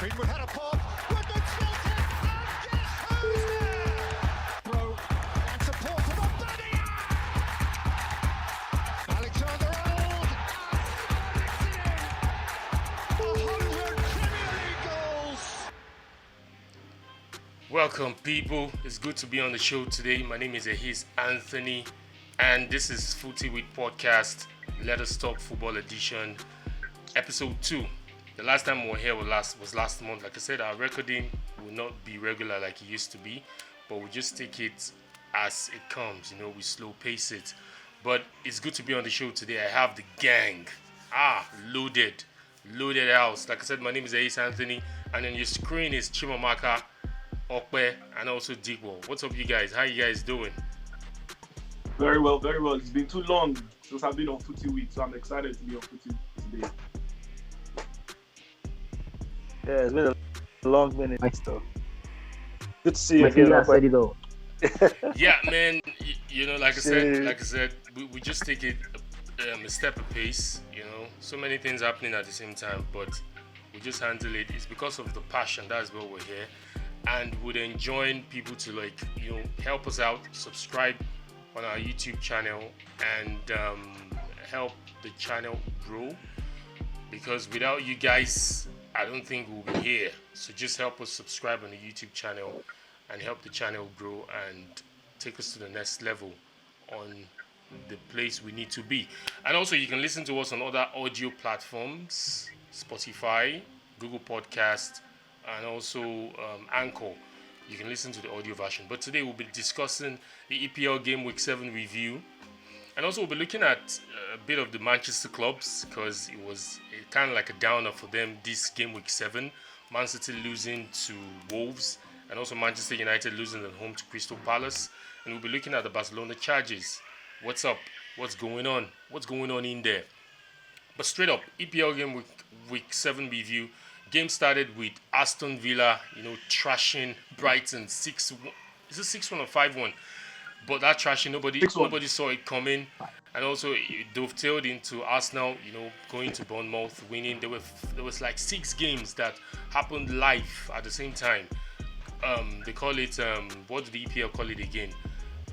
Greenwood had a pop. Woodward still dead. And guess who's there? Throw and support for Bombardier. Alexander-Arnold. And 100 Premier League goals. Welcome, people. It's good to be on the show today. My name is Ahis Anthony, and this is FootyWit podcast. Let us talk football edition, episode 2. The last time we were here was last month. Like I said, our recording will not be regular like it used to be, but we just take it as it comes. We slow pace it. But it's good to be on the show today. I have the gang. Loaded house. Like I said, my name is Ahis Anthony, and on your screen is Chimamaka, Okpe, and also Digbo. What's up, you guys? How you guys doing? Very well. It's been too long since I've been on FootyWit, so I'm excited to be on FootyWit today. Yeah, it's been a long minute. Nice though. Good to see you again. Yeah, man. Like I said, we just take it a step of pace. So many things happening at the same time, but we just handle it. It's because of the passion. That's why we're here, and we'd enjoy people to help us out, subscribe on our YouTube channel, and help the channel grow. Because without you guys, I don't think we'll be here. So just help us subscribe on the YouTube channel and help the channel grow and take us to the next level on the place we need to be. And also you can listen to us on other audio platforms, Spotify, Google Podcast, and also Anchor. You can listen to the audio version. But today we'll be discussing the EPL Gameweek 7 review. And also we'll be looking at a bit of the Manchester clubs, because it was kind of like a downer for them this game week 7. Man City losing to Wolves, and also Manchester United losing at home to Crystal Palace. And we'll be looking at the Barcelona charges. What's up? What's going on? What's going on in there? But straight up, EPL game week 7 review. Game started with Aston Villa, trashing Brighton 6-1. Is it 6-1 or 5-1? But that trashing, nobody saw it coming. And also it dovetailed into Arsenal, going to Bournemouth, winning. There was like 6 games that happened live at the same time. They call it, what did the EPL call it again?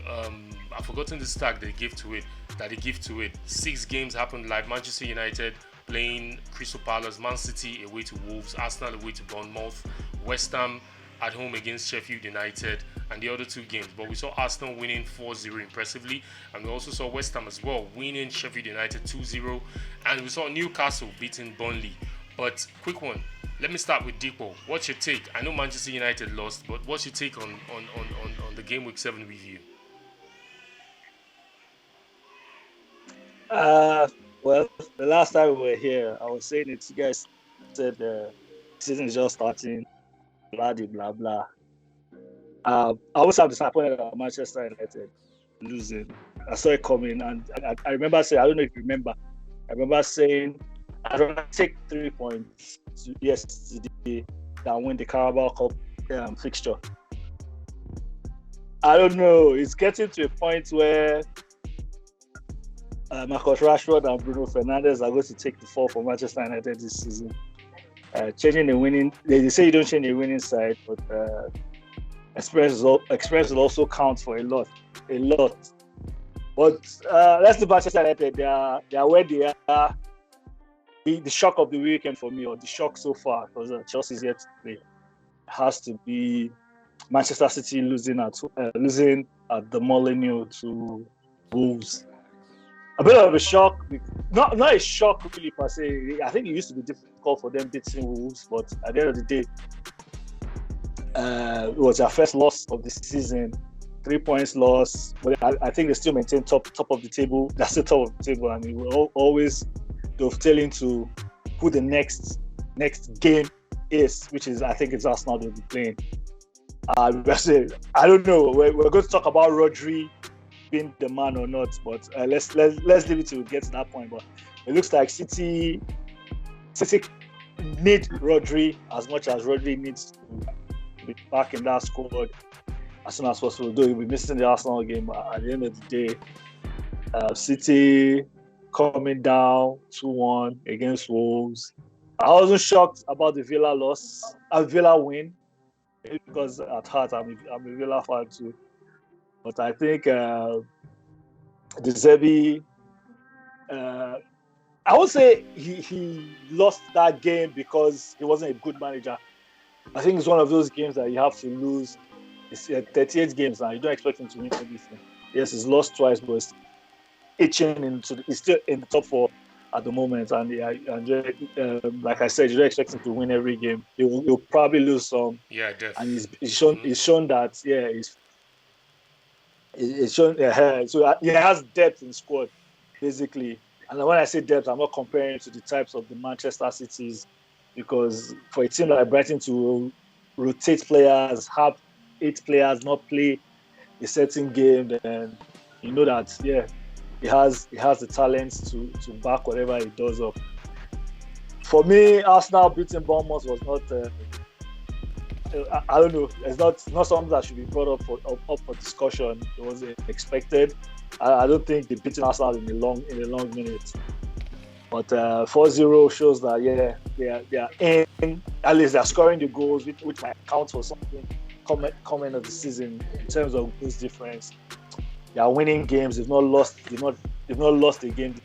I've forgotten the tag they give to it. 6 games happened live. Manchester United playing Crystal Palace, Man City away to Wolves, Arsenal away to Bournemouth, West Ham at home against Sheffield United, and the other 2 games. But we saw Arsenal winning 4-0 impressively, and we also saw West Ham as well winning Sheffield United 2-0, and we saw Newcastle beating Burnley. But quick one, let me start with Deepo. What's your take? I know Manchester United lost, but what's your take on the Game Week 7 review? Well, the last time we were here, I was saying it. You guys said the season is just starting. Blah blah blah. I was disappointed at Manchester United losing. I saw it coming, and I remember saying, I don't know if you remember. I remember saying, I'd rather take 3 points yesterday than win the Carabao Cup fixture. I don't know. It's getting to a point where Marcus Rashford and Bruno Fernandes are going to take the fall for Manchester United this season. Changing the winning, they say you don't change the winning side, but experience will also count for a lot. But let's do Manchester United. They are where they are. The shock of the weekend for me, or the shock so far, because Chelsea's yet to play, has to be Manchester City losing at the Molineux to Wolves. A bit of a shock, not a shock really per se. I think it used to be difficult for them beating Wolves, but at the end of the day, it was their first loss of the season. 3 points loss, but I think they still maintain top of the table. That's the top of the table, and it will always dovetail into who the next game is, which is, I think it's Arsenal they'll be playing. I don't know. We're going to talk about Rodri being the man or not, but let's leave it to get to that point. But it looks like City need Rodri as much as Rodri needs to be back in that squad as soon as possible. Though he'll be missing the Arsenal game, but at the end of the day, City coming down 2-1 against Wolves. I wasn't shocked about the Villa win, because at heart I'm a Villa fan too. But I think De Zerbi, I would say he lost that game because he wasn't a good manager. I think it's one of those games that you have to lose. It's 38 games now. You don't expect him to win everything. Yes, he's lost twice, but it's itching he's still in the top 4 at the moment. And like I said, you don't expect him to win every game. He'll probably lose some. Yeah, definitely. And he's shown that. Yeah, it's shown. So he has depth in squad, basically. And when I say depth, I'm not comparing to the types of the Manchester Cities, because for a team like Brighton to rotate players, have 8 players not play a certain game, then you know that he has the talent to back whatever he does up. For me, Arsenal beating Bournemouth was not. I don't know. It's not something that should be brought up for discussion. It was expected. I don't think they beating Arsenal in the long minutes. But 4-0 shows that they are in. At least they're scoring the goals, which might count for something coming of the season in terms of goals difference. They are winning games. They've not lost a game.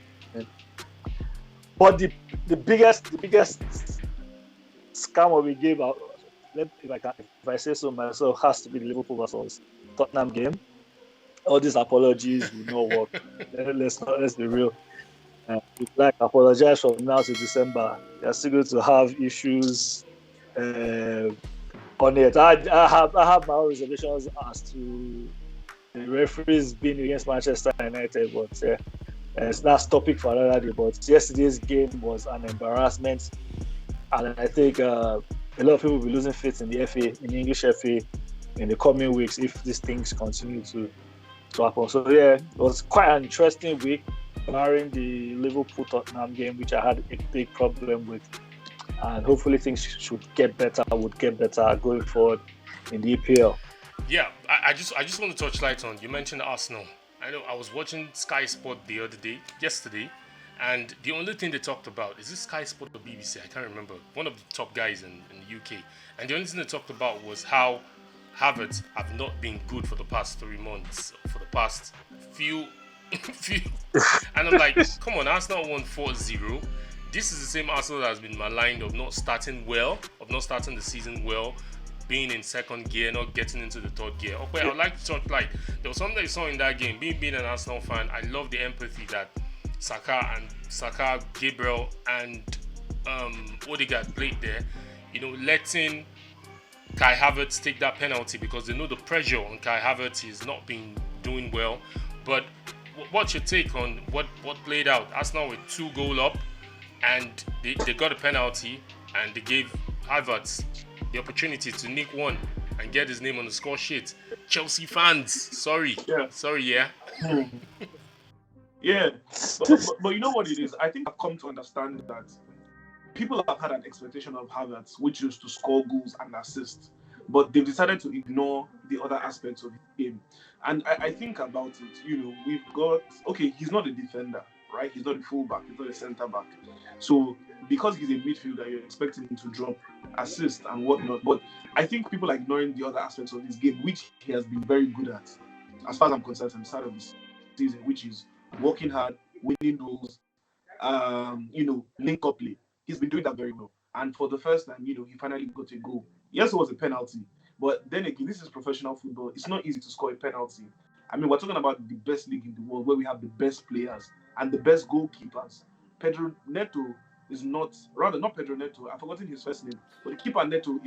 But the biggest scam of the game, if I say so myself, has to be the Liverpool versus Tottenham game. All these apologies will not work. Let's be real. Apologize from now to December. They're still going to have issues on it. I have my own reservations as to the referees being against Manchester United, but that's topic for another day. But yesterday's game was an embarrassment, and I think a lot of people will be losing faith in the FA, in the English FA, in the coming weeks if these things continue to happen. So it was quite an interesting week, barring the Liverpool-Tottenham game, which I had a big problem with. And hopefully things would get better going forward in the EPL. Yeah, I just want to touch light on, you mentioned Arsenal. I know I was watching Sky Sport yesterday, and the only thing they talked about, is this Sky Sport or BBC? I can't remember. One of the top guys in the UK. And the only thing they talked about was how Havertz have not been good for the past 3 months, for the past few. And I'm like, come on, Arsenal won 4-0. This is the same Arsenal that has been maligned of not starting the season well, being in second gear, not getting into the third gear. Okay, I would like to talk, like, there was something that you saw in that game. Being an Arsenal fan, I love the empathy that Saka, Gabriel, and Odegaard played there. You know, letting Kai Havertz take that penalty, because they know the pressure on Kai Havertz is not been doing well. But what's your take on what played out? Arsenal were 2-goal up, and they got a penalty, and they gave Havertz the opportunity to nick one and get his name on the score sheet. Chelsea fans, sorry. Yeah, but you know what it is? I think I've come to understand that people have had an expectation of Havertz, which is to score goals and assist, but they've decided to ignore the other aspects of the game. And I think about it, you know, we've got, okay, he's not a defender, right? He's not a fullback, he's not a centre back. So because he's a midfielder, you're expecting him to drop assist and whatnot. But I think people are ignoring the other aspects of this game, which he has been very good at, as far as I'm concerned, at the start of this season, which is working hard, winning goals, link up play. He's been doing that very well. And for the first time, he finally got a goal. Yes, it was a penalty. But then again, this is professional football. It's not easy to score a penalty. I mean, we're talking about the best league in the world, where we have the best players and the best goalkeepers. Pedro Neto is not Pedro Neto. I've forgotten his first name. But the keeper Neto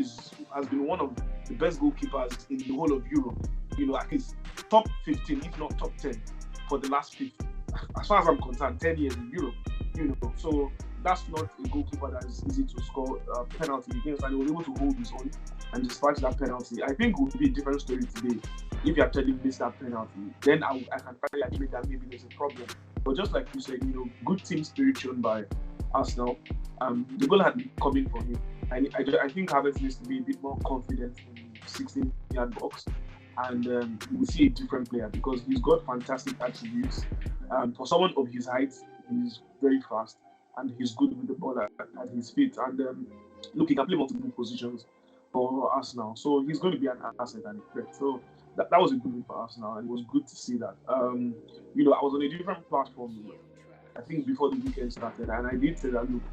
has been one of the best goalkeepers in the whole of Europe. At least top 15, if not top 10, for the last 15. As far as I'm concerned, 10 years in Europe. So that's not a goalkeeper that is easy to score a penalty against, and he was able to hold his own and dispatch that penalty. I think it would be a different story today if you actually missed that penalty. Then I can finally admit that maybe there's a problem. But just like you said, good team spirit shown by Arsenal. The goal had been coming from him. I think Havertz needs to be a bit more confident in 16-yard box, and you will see a different player, because he's got fantastic attributes. For someone of his height, he's very fast. and he's good with the ball at his feet. And look, he can play multiple positions for Arsenal, so he's going to be an asset and a threat. So that was a good win for Arsenal, and it was good to see that. You know, I was on a different platform, I think, before the weekend started, and I did say that, look,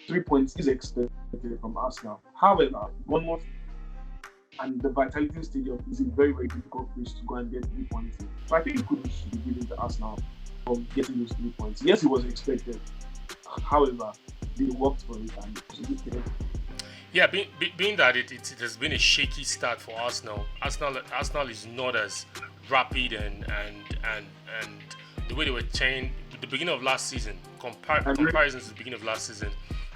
3 points is expected from Arsenal. However, Bournemouth and the Vitality Stadium is a very, very difficult place to go and get 3 points in. So I think kudos should be given to Arsenal for getting those 3 points. Yes, it was expected. However, they worked for it, and it was a good thing. Yeah, being that it has been a shaky start for Arsenal. Arsenal is not as rapid and the way they were trained at the beginning of last season, comparisons to the beginning of last season,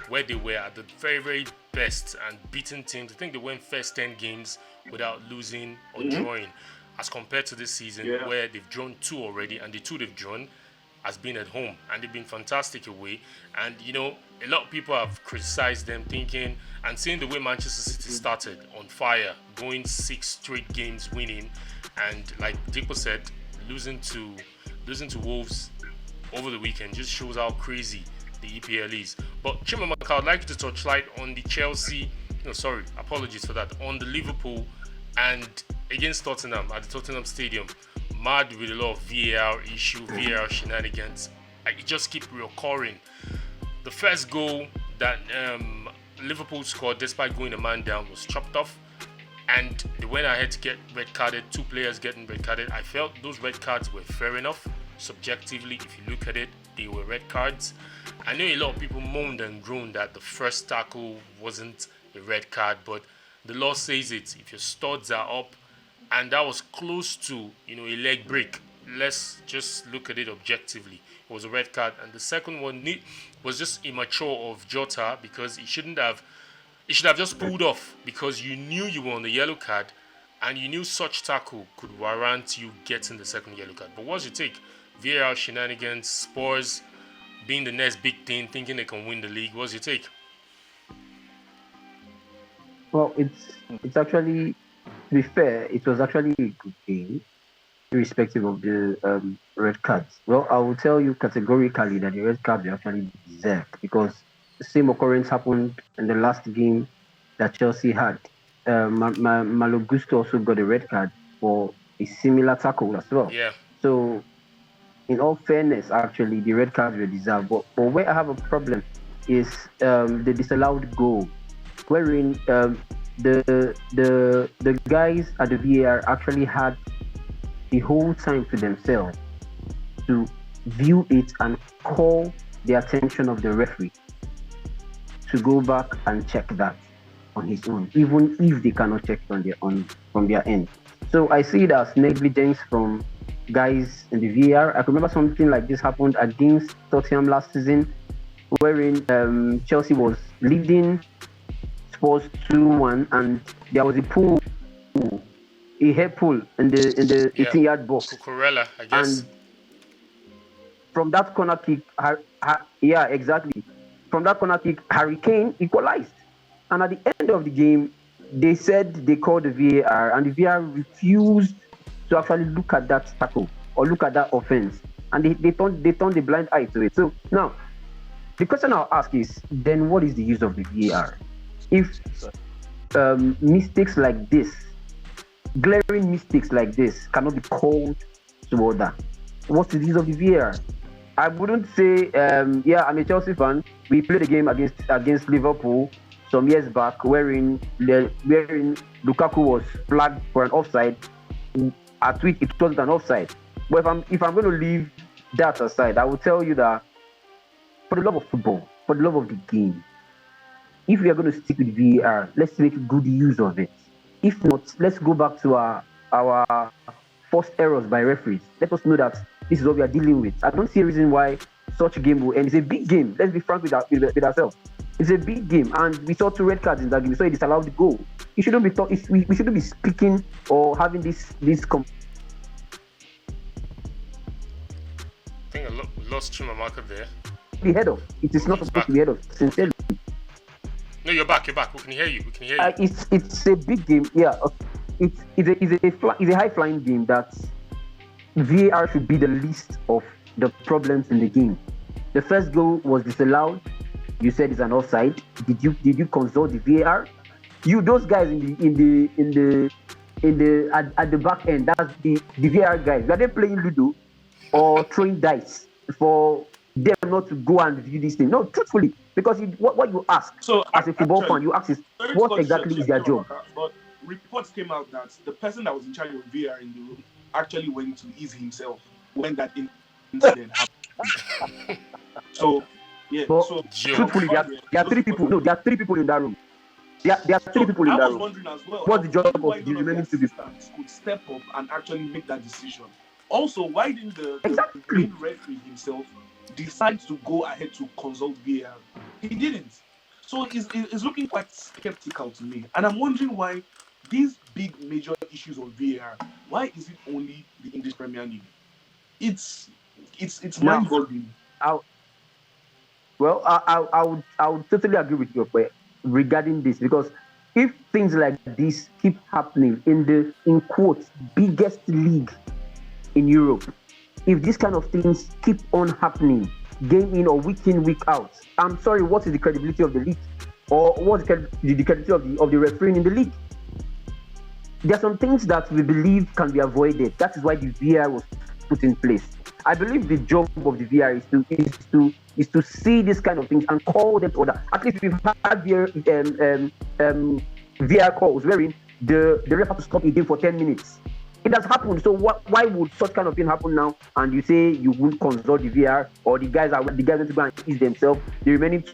where they were at the very, very best and beaten teams. I think they went first 10 games without losing or drawing, as compared to this season where they've drawn 2 already, and the 2 they've drawn has been at home, and they've been fantastic away. And you know, a lot of people have criticized them, thinking and seeing the way Manchester City started on fire, going 6 straight games winning, and like Dico said, losing to Wolves over the weekend just shows how crazy the EPL is. But Chimamaka, I'd like you to touch light on the Chelsea, apologies for that, on the Liverpool and against Tottenham at the Tottenham Stadium. Mad with a lot of VAR issue, VAR shenanigans. It just keep recurring. The first goal that Liverpool scored, despite going a man down, was chopped off, and they went ahead to get red carded. 2 players getting red carded. I felt those red cards were fair enough. Subjectively, if you look at it, they were red cards. I know a lot of people moaned and groaned that the first tackle wasn't a red card, but the law says it. If your studs are up, and that was close to, a leg break, let's just look at it objectively. It was a red card. And the second one was just immature of Jota, because he should have just pulled off, because you knew you were on the yellow card and you knew such tackle could warrant you getting the second yellow card. But what's your take? VAR shenanigans, Spurs being the next big thing, thinking they can win the league. What's your take? Well, it's actually, to be fair, it was actually a good game, irrespective of the red cards. Well, I will tell you categorically that the red cards are actually deserved, because the same occurrence happened in the last game that Chelsea had. Malo Gusto also got a red card for a similar tackle as well. Yeah. So, in all fairness, actually, the red cards were deserved. But where I have a problem is the disallowed goal, wherein the guys at the VAR actually had the whole time to themselves to view it and call the attention of the referee to go back and check that on his own, even if they cannot check it from their end. So I see it as negligence from guys in the VAR. I can remember something like this happened against Tottenham last season, wherein Chelsea was leading Spurs 2-1, and there was a head pull in the 18-yard box. Cucurella, I guess. And from that corner kick, exactly. From that corner kick, Harry Kane equalized. And at the end of the game, they said they called the VAR, and the VAR refused to actually look at that tackle or look at that offense, and they turned the blind eye to it. So now, the question I'll ask is, then what is the use of the VAR? If mistakes like this, glaring mistakes like this, cannot be called to order, what's the use of the VAR? I wouldn't say, I'm a Chelsea fan. We played a game against Liverpool some years back, wherein Lukaku was flagged for an offside. At which it wasn't an offside. But if I'm going to leave that aside, I will tell you that for the love of football, for the love of the game, if we are going to stick with VAR, let's make good use of it. If not, let's go back to our forced errors by referees. Let us know that this is what we are dealing with. I don't see a reason why such a game will end. It's a big game. Let's be frank with ourselves. It's a big game, and we saw 2 red cards in that game. So it disallowed the goal. We shouldn't be speaking or having this. I think I lost Chimamaka there. The head off. It is not supposed to be head off. Sincerely. No, you're back. We can hear you. It's a big game. Yeah, it's a high flying game that VAR should be the least of the problems in the game. The first goal was disallowed. You said it's an offside. Did you consult the VAR? Those guys at the back end, that's the VAR guys. Are they playing Ludo or throwing dice for them not to go and view this thing? No, truthfully, because what you ask as a football fan, you ask is what exactly is their job? But reports came out that the person that was in charge of VAR in the room actually went to ease himself when that incident happened. So, yeah. But so truthfully, there are three people. No, there are three people in that room. There are three people in that room. I was wondering as well. What's the job of the remaining two people? Could step up and actually make that decision. Also, why didn't the main referee himself decide to go ahead to consult VAR? He didn't. So it's looking quite skeptical to me. And I'm wondering why these big major issues of VAR, why is it only the English Premier League? It's mind-boggling. I would totally agree with you regarding this, because if things like this keep happening in the, in quotes, biggest league in Europe, if these kind of things keep on happening, game in or week in, week out, I'm sorry, what is the credibility of the league? Or what's the credibility of the refereeing in the league? There are some things that we believe can be avoided. That is why the VAR was put in place. I believe the job of the VAR is to see this kind of things and call them to order. At least we've had VAR calls wherein the ref had to stop a game for 10 minutes. It has happened. So why would such kind of thing happen now? And you say you won't consult the VAR, or the guys want to go and ease themselves. The remaining,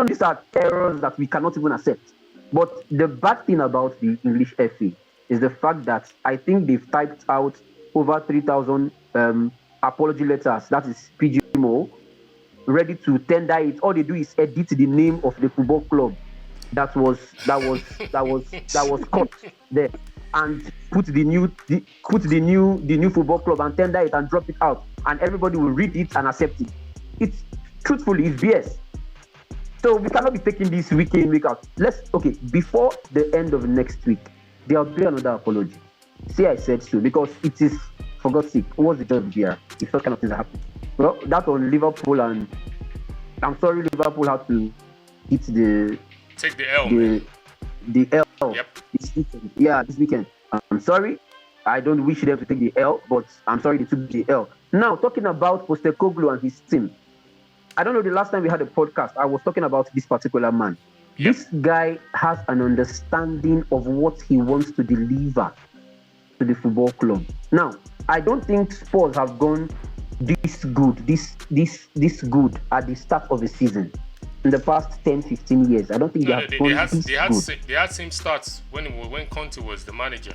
these are errors that we cannot even accept. But the bad thing about the English FA is the fact that I think they've typed out over 3,000 apology letters, that is PGMO, ready to tender it. All they do is edit the name of the football club that was caught there, and put the new football club and tender it and drop it out, and everybody will read it and accept it. It's truthfully, it's BS. So we cannot be taking this week in, week out. Before the end of next week, there'll be another apology. See, I said so, because it is, for God's sake, what's the job here if such kind of things happen? Well, that on Liverpool, and I'm sorry Liverpool had to hit take the L. The L. Yep. This weekend. I'm sorry. I don't wish them to take the L, but I'm sorry they took the L. Now, talking about Postecoglou and his team. I don't know, the last time we had a podcast, I was talking about this particular man. Yep. This guy has an understanding of what he wants to deliver to the football club. Now, I don't think Spurs have gone this good at the start of the season. In the past 10-15 years, I don't think they have gone this good. They had same starts when Conte was the manager.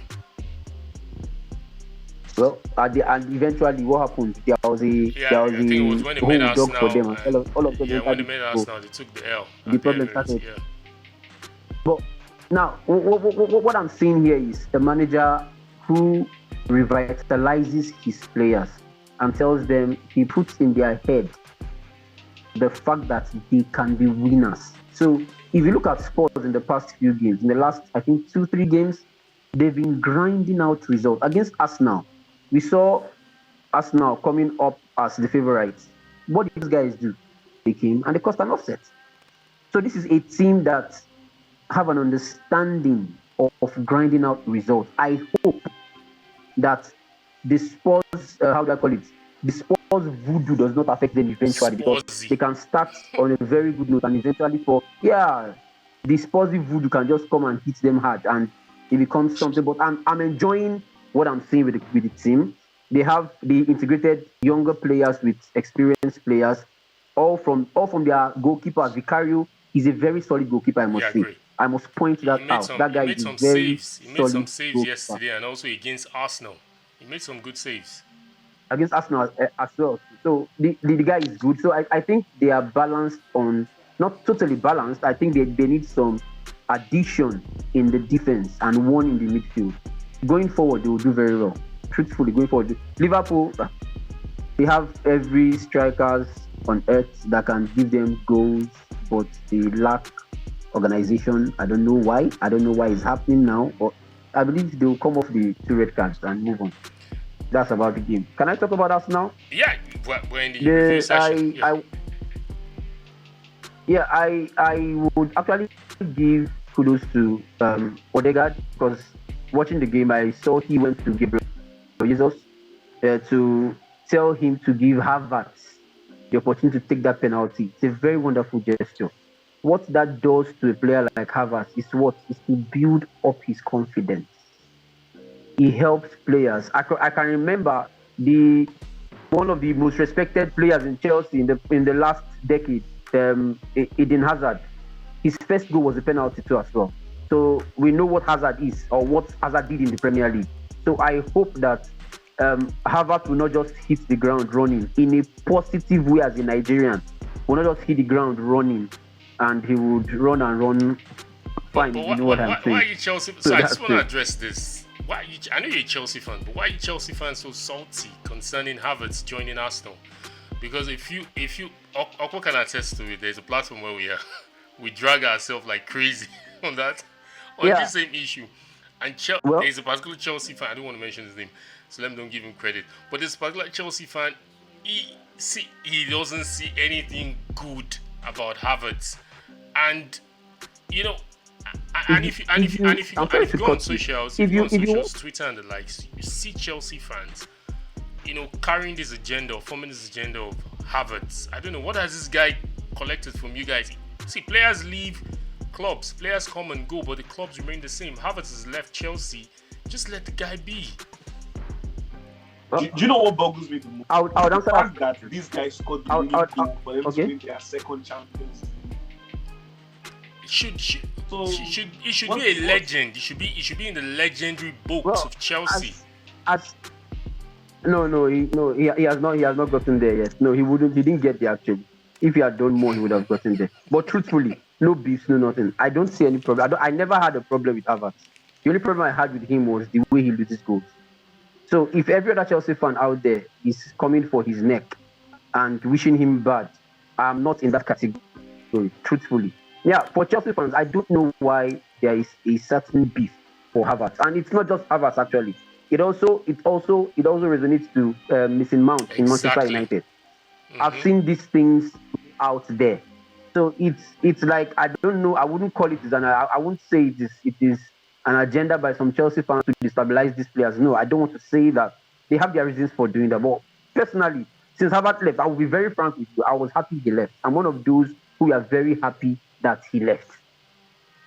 Well, and eventually, what happened? There was a I think it was when they made Arsenal for them. All of them. Yeah, when they made Arsenal, they took the L. The problem started. Yeah. But now, what I'm saying here is the manager who revitalizes his players and tells them, he puts in their head the fact that they can be winners. So if you look at Spurs in the past few games, in the last, I think, 2-3 games, they've been grinding out results. Against Arsenal, we saw Arsenal coming up as the favourites. What did these guys do? They came and they caused an offset. So this is a team that have an understanding of grinding out results. I hope that the Spurs, how do I call it? The Spurs voodoo does not affect them eventually, because they can start on a very good note, and eventually the Spurs voodoo can just come and hit them hard, and it becomes something. But I'm enjoying what I'm seeing with the team. They have the integrated younger players with experienced players, all from their goalkeepers. Vicario is a very solid goalkeeper, I must say. Great. I must point that out. That guy is very solid. He made some saves yesterday, and also against Arsenal. He made some good saves. Against Arsenal as well. So the guy is good. So I think they are balanced on, not totally balanced. I think they need some addition in the defense and one in the midfield. Going forward, they will do very well. Truthfully, going forward. Liverpool, they have every strikers on earth that can give them goals, but they lack organization. I don't know why. I don't know why it's happening now, but I believe they will come off the 2 red cards and move on. That's about the game. Can I talk about us now? Yeah, we're in the review session. I would actually give kudos to Odegaard, because watching the game, I saw he went to Gabriel Jesus to tell him to give Havertz the opportunity to take that penalty. It's a very wonderful gesture. What that does to a player like Havertz is to build up his confidence. He helps players. I can remember one of the most respected players in Chelsea in the last decade, Eden Hazard. His first goal was a penalty too as well. So we know what Hazard is, or what Hazard did in the Premier League. So I hope that Havertz will not just hit the ground running in a positive way as a Nigerian. Will not just hit the ground running, and he would run and run fine. But you know what I'm saying? Why are you Chelsea? So I just want to address this. I know you're a Chelsea fan, but why are you Chelsea fans so salty concerning Havertz joining Arsenal? Because if you Okko can attest to it, there's a platform where we drag ourselves like crazy on this same issue. And there's a particular Chelsea fan, I don't want to mention his name, so let me don't give him credit. But this particular Chelsea fan, he doesn't see anything good about Havertz. And you know, if you go on socials, Twitter and the likes, you see Chelsea fans, you know, carrying this agenda, forming this agenda of Havertz. I don't know, what has this guy collected from you guys? See, players leave clubs, players come and go, but the clubs remain the same. Havertz has left Chelsea. Just let the guy be. Do you know what boggles me the most? I would answer that these guys scored the winning goal for them to win their second Champions League. It should be a legend. It should be in the legendary books of Chelsea. No, he has not gotten there yet. No, he didn't get there actually. If he had done more, he would have gotten there. But truthfully, no beefs, no nothing. I don't see any problem. I never had a problem with Havertz. The only problem I had with him was the way he loses goals. So if every other Chelsea fan out there is coming for his neck and wishing him bad, I'm not in that category, truthfully. Yeah, for Chelsea fans, I don't know why there is a certain beef for Havertz. And it's not just Havertz actually. It also resonates to Mason Mount in Manchester United. Mm-hmm. I've seen these things out there. So it's like, I don't know, I wouldn't call it I wouldn't say it is an agenda by some Chelsea fans to destabilize these players. No, I don't want to say that. They have their reasons for doing that. But personally, since Havertz left, I will be very frank with you, I was happy he left. I'm one of those who are very happy that he left.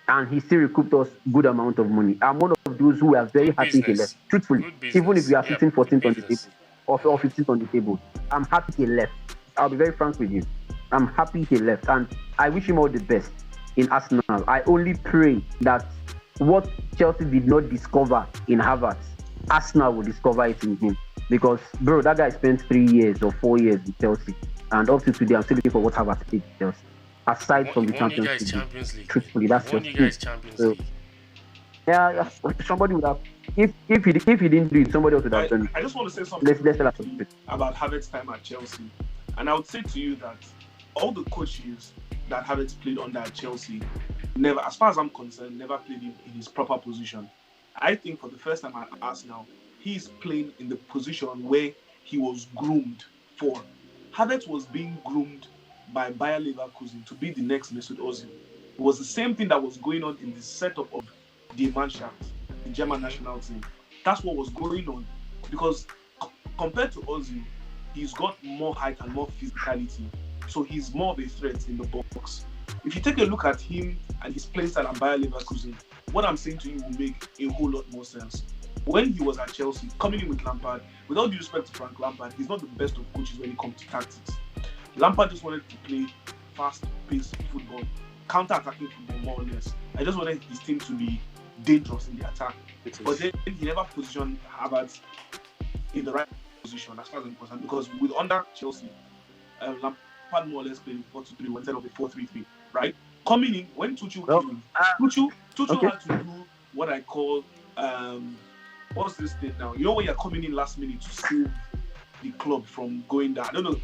And he still recouped us good amount of money. I'm one of those who are very happy he left. Truthfully, even if we are sitting 14th on the table or 15th on the table, I'm happy he left. I'll be very frank with you. I'm happy he left, and I wish him all the best in Arsenal. I only pray that what Chelsea did not discover in Havertz, Arsenal will discover it in him. Because, bro, that guy spent 3 years or 4 years with Chelsea, and up to today, I'm still looking for what Havertz did with Chelsea. Aside from the Champions League. Truthfully, that's just it. Yeah, somebody would have. If he didn't do it, somebody else would have done it. I just want to say something let's about Havertz's time at Chelsea. And I would say to you that all the coaches that Havertz played under at Chelsea never, as far as I'm concerned, never played in his proper position. I think for the first time at Arsenal, he's playing in the position where he was groomed for. Havertz was being groomed by Bayer Leverkusen to be the next Mesut Ozil. It was the same thing that was going on in the setup of the Mannschaft, the German national team. That's what was going on. Because compared to Ozil, he's got more height and more physicality. So he's more of a threat in the box. If you take a look at him and his playing style at Bayer Leverkusen, what I'm saying to you will make a whole lot more sense. When he was at Chelsea, coming in with Lampard, with all due respect to Frank Lampard, he's not the best of coaches when it comes to tactics. Lampard just wanted to play fast-paced football, counter-attacking football, more or less. I just wanted his team to be dangerous in the attack. But then he never positioned Havertz in the right position as far as I'm concerned, because with under Chelsea, Lampard more or less playing 4-2-3 instead of a 4-3-3, right? Coming in, when Tuchel came in, Tuchel had to do what I call, what's this thing now? You know when you're coming in last minute to save the club from going down. I don't know,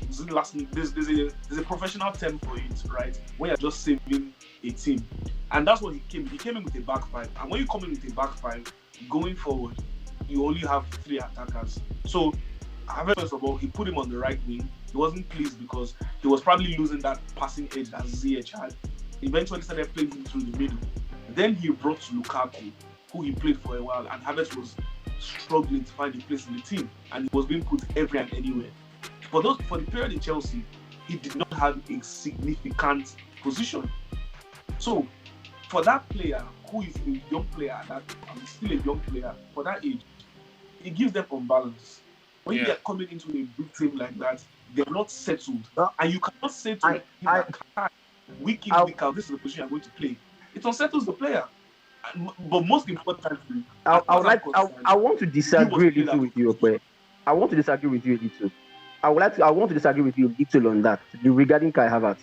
there's a professional term for it, right? When you're just saving a team. And that's what he came in with a back five. And when you come in with a back five, going forward, you only have 3 attackers. So, Havertz, first of all, he put him on the right wing. He wasn't pleased because he was probably losing that passing edge that Ziyech had. Eventually started playing him through the middle. Then he brought Lukaku, who he played for a while, and Havertz was struggling to find a place in the team, and he was being put everywhere and anywhere. For the period in Chelsea, he did not have a significant position. So, for that player, who is a young player, that still a young player, for that age, it gives them unbalance. When they are coming into a big team like that, they're not settled. And you cannot say to him that week in, week out, this is the position you're going to play. It unsettles the player. But most importantly, I want to disagree a little with you, okay? I want to disagree with you a little. I want to disagree with you a little on that regarding Kai Havertz.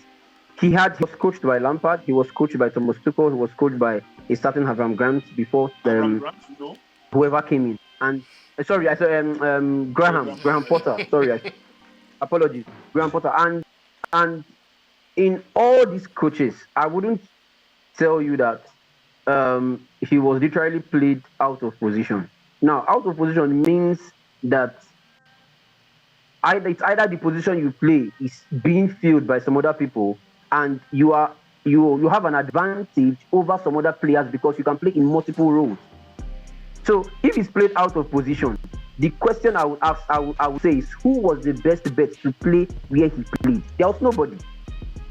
He was coached by Lampard. He was coached by Thomas Tuchel. He was coached by a certain Avram Grant before whoever came in. And sorry, I said Graham Potter. Sorry, apologies, Graham Potter. And in all these coaches, I wouldn't tell you that he was literally played out of position. Now, out of position means that it's either the position you play is being filled by some other people, and you have an advantage over some other players because you can play in multiple roles. So if he's played out of position, the question I would say is, who was the best bet to play where he played? There was nobody.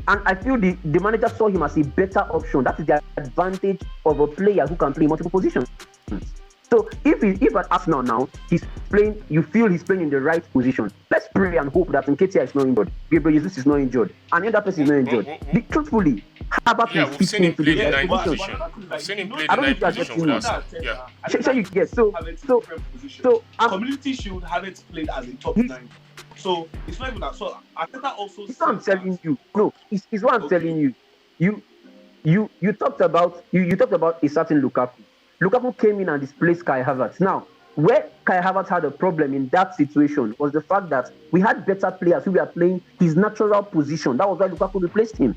And I feel the manager saw him as a better option. That is the advantage of a player who can play multiple positions. So if at Arsenal now, you feel he's playing in the right position, let's pray and hope that Nketiah is not injured, Gabriel Jesus is not injured, and the other person is not injured. Truthfully, Havertz is we've seen him play the in 9 right position. We've seen him play in 9 position with Arsenal. So you get so Community Shield, Havertz played as a top 9. So it's not even that. So Arteta also. It's what I'm telling you. No, it's what I'm telling you. You talked about a certain Lukaku. Lukaku came in and displaced Kai Havertz. Now, where Kai Havertz had a problem in that situation was the fact that we had better players who were playing his natural position. That was why Lukaku replaced him.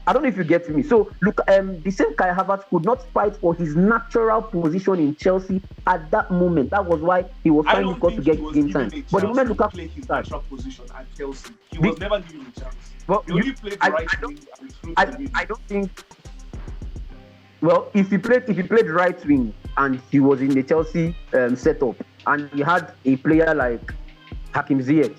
I don't know if you get me. So, look, the same Kai Havertz could not fight for his natural position in Chelsea at that moment. That was why he was trying to get game time. But the moment Lukaku played his natural position at Chelsea, he was never given a chance. Well, he only played right wing. I don't think. Well, if he played right wing and he was in the Chelsea setup, and he had a player like Hakim Ziyech,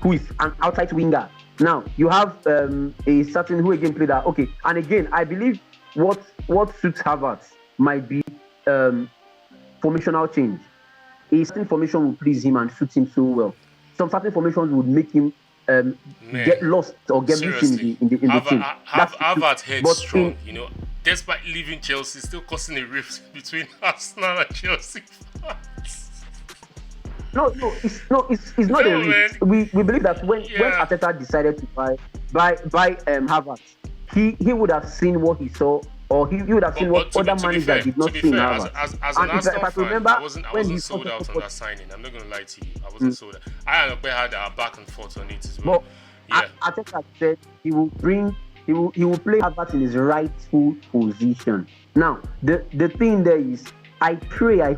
who is an outside winger. Now you have a certain who again played that. Okay, and again, I believe what suits Havertz might be formational change. A certain formation will please him and suit him so well. Some certain formations would make him get lost or get missing in the team. Havertz headstrong, despite leaving Chelsea, still causing a rift between Arsenal and Chelsea fans. No, it's not a rift. We believe that when Arteta decided to buy Havertz, he would have seen what he saw, or he would have seen what other managers did not see in Havertz. As an Arsenal fan, I wasn't sold out on that signing. I'm not going to lie to you. I wasn't sold out. I and Okpe had our back and forth on it as well. But Arteta said he will play Havertz in his rightful position. Now, the thing there is, I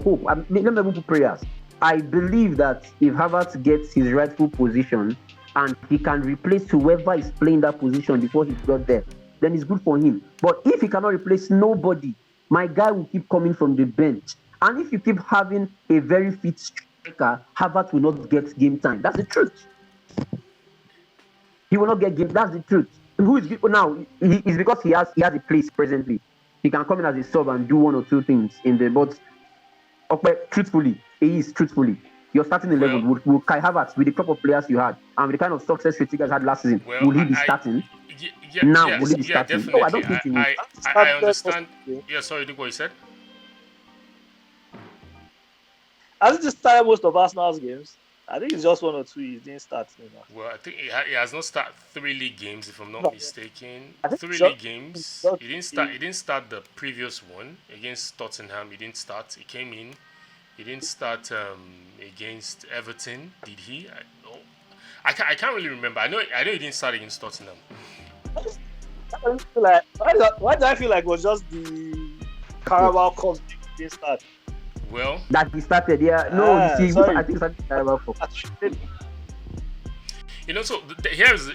hope, let me even put prayers. I believe that if Havertz gets his rightful position and he can replace whoever is playing that position before he got there, then it's good for him. But if he cannot replace nobody, my guy will keep coming from the bench. And if you keep having a very fit striker, Havertz will not get game time. That's the truth. He will not get game. That's the truth. Who is now? It's because he has a place presently. He can come in as a sub and do one or two things in the. But truthfully, your starting 11 will Kai Havertz with the crop of players you had and with the kind of success you guys had last season. Will he be starting? Will he be starting? Definitely. No, I don't think he will. I understand. Yeah, sorry, look what you said. Has he just started most of Arsenal's games? I think it's just one or two he didn't start. Well, I think he has not started 3 league games, if I'm not mistaken. 3 league games. He didn't start the previous one against Tottenham. He didn't start. He came in. He didn't start against Everton, did he? I can't really remember. I know he didn't start against Tottenham. Why do I feel like it was just the Carabao Cup he didn't start? Well, that he started. Yeah, no, Ah, you see, sorry. I think started Liverpool. you know, so here's the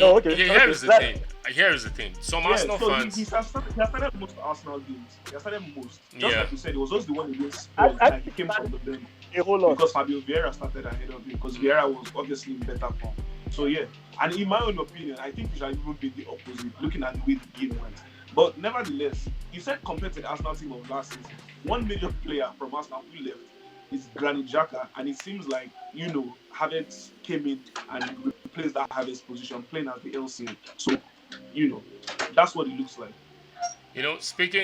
Oh, okay. here's the Okay. thing. Here's the thing. Some Yeah, Arsenal so fans. he started most Arsenal games. He started most. Just Yeah. like you said, it was just the one against Spurs I that he came from the bench. Hey, hold on. Because Fabio Vieira started ahead of him, because Vieira was obviously in better form. So yeah, and in my own opinion, I think we should even be the opposite, looking at the way the game went. But nevertheless, you said compared to the Arsenal team of last season, one major player from Arsenal who left is Granit Xhaka, and it seems like, you know, Havertz came in and replaced that Havertz position, playing as the LC. So, you know, that's what it looks like. You know, speaking